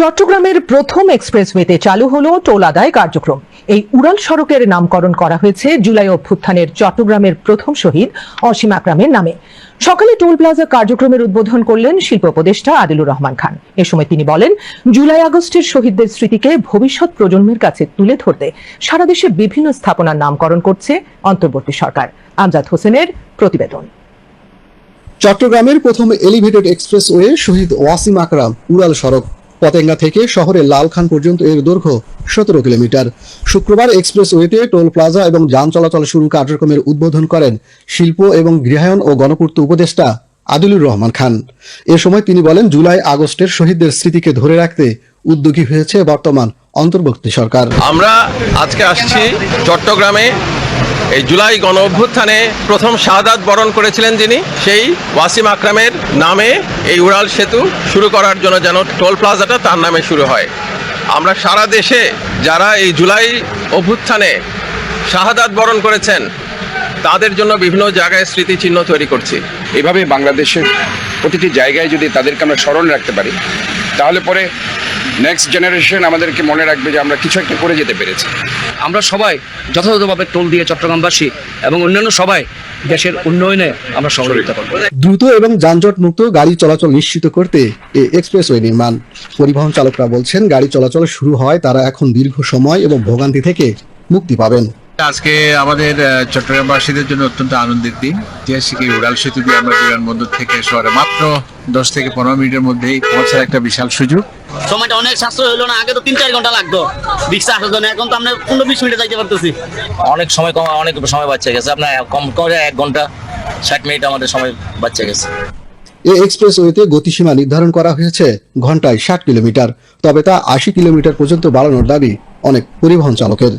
চট্টগ্রামের প্রথম এক্সপ্রেসওয়েতে চালু হলো টোল আদায় কার্যক্রম। এই উড়াল সড়কের নামকরণ করা হয়েছে জুলাই অভ্যুত্থানের চট্টগ্রামের প্রথম শহীদ অসীম আকরামের নামে। সকালে টোল প্লাজা কার্যক্রমের উদ্বোধন করলেন শিল্প উপদেষ্টা আদিলুর রহমান খান। এ সময় তিনি বলেন, জুলাই আগস্টের শহীদদের স্মৃতিকে ভবিষ্যৎ প্রজন্মের কাছে তুলে ধরতে সারা দেশে বিভিন্ন স্থাপনার নামকরণ করছে অন্তর্বর্তী সরকার। আমজাদ হোসেনের প্রতিবেদন। চট্টগ্রামের প্রথম এলিভেটেড এক্সপ্রেসওয়ে শহীদ ওয়াসিম আকরাম উড়াল সড়ক। পতেঙ্গা থেকে শহরের লালখান পর্যন্ত এর দৈর্ঘ্য 17 কিলোমিটার। শুক্রবার এক্সপ্রেসওয়েতে টোল প্লাজা এবং যান চলাচল শুরু কার্যক্রমের উদ্বোধন করেন শিল্প এবং গৃহায়ন ও গণপূর্ত উপদেষ্টা আদিলুর রহমান খান। এ সময় তিনি বলেন, জুলাই আগস্টের শহীদদের স্মৃতিকে ধরে রাখতে উদ্যোগী হয়েছে বর্তমান অন্তর্বর্তী সরকার। আমরা আজকে আসছি চট্টগ্রামে। এই জুলাই গণ অভ্যুত্থানে প্রথম শাহাদাত বরণ করেছিলেন যিনি, সেই ওয়াসিম আকরামের নামে এই উড়াল সেতু শুরু করার জন্য যেন টোল প্লাজাটা তার নামে শুরু হয়। আমরা সারা দেশে যারা এই জুলাই অভ্যুত্থানে শাহাদাত বরণ করেছেন তাদের জন্য বিভিন্ন জায়গায় স্মৃতিচিহ্ন তৈরি করছি। এভাবে বাংলাদেশের প্রতিটি জায়গায় যদি তাদেরকে আমরা স্মরণ রাখতে পারি, তাহলে পরে নেক্সট জেনারেশন আমাদেরকে মনে রাখবে যে আমরা কিছু একটা করে যেতে পেরেছি। আমরা সবাই যথাযথভাবে টোল দিয়ে চট্টগ্রামবাসী এবং অন্যান্য সবাই দেশের উন্নয়নে আমরা সহযোগিতা করব। দ্রুত এবং যানজট মুক্ত গাড়ি চলাচল নিশ্চিত করতে এই এক্সপ্রেসওয়ে নির্মাণ। পরিবহন চালকরা বলছেন, গাড়ি চলাচল শুরু হয় তারা এখন দীর্ঘ সময় এবং ভোগান্তি থেকে মুক্তি পাবেন। আজকে আমাদের চট্টগ্রামবাসীদের জন্য অত্যন্ত আনন্দের দিন। ঐতিহাসিক এই উড়াল সেতু দিয়ে আমরা বিমানবন্দর থেকে শহরে মাত্র 10 থেকে 15 মিনিটের মধ্যেই পৌঁছার একটা বিশাল সুযোগ। সময়টা অনেক সাশ্রয় হলো না, আগে তো 3-4 ঘন্টা লাগতো রিক্সা আসার জন্য, এখন তো আমরা 15-20 মিনিটে যাইতে পারতেছি। অনেক সময় কম, অনেক সময় বাঁচে গেছে। আপনার কম করে 1 ঘন্টা 60 মিনিট আমাদের সময় বাঁচে গেছে। এই এক্সপ্রেসওয়েতে গতিসীমা নির্ধারণ করা হয়েছে ঘন্টায় 60 কিলোমিটার, তবে তা 80 কিলোমিটার পর্যন্ত বাড়ানোর দাবি অনেক পরিবহন চালকের।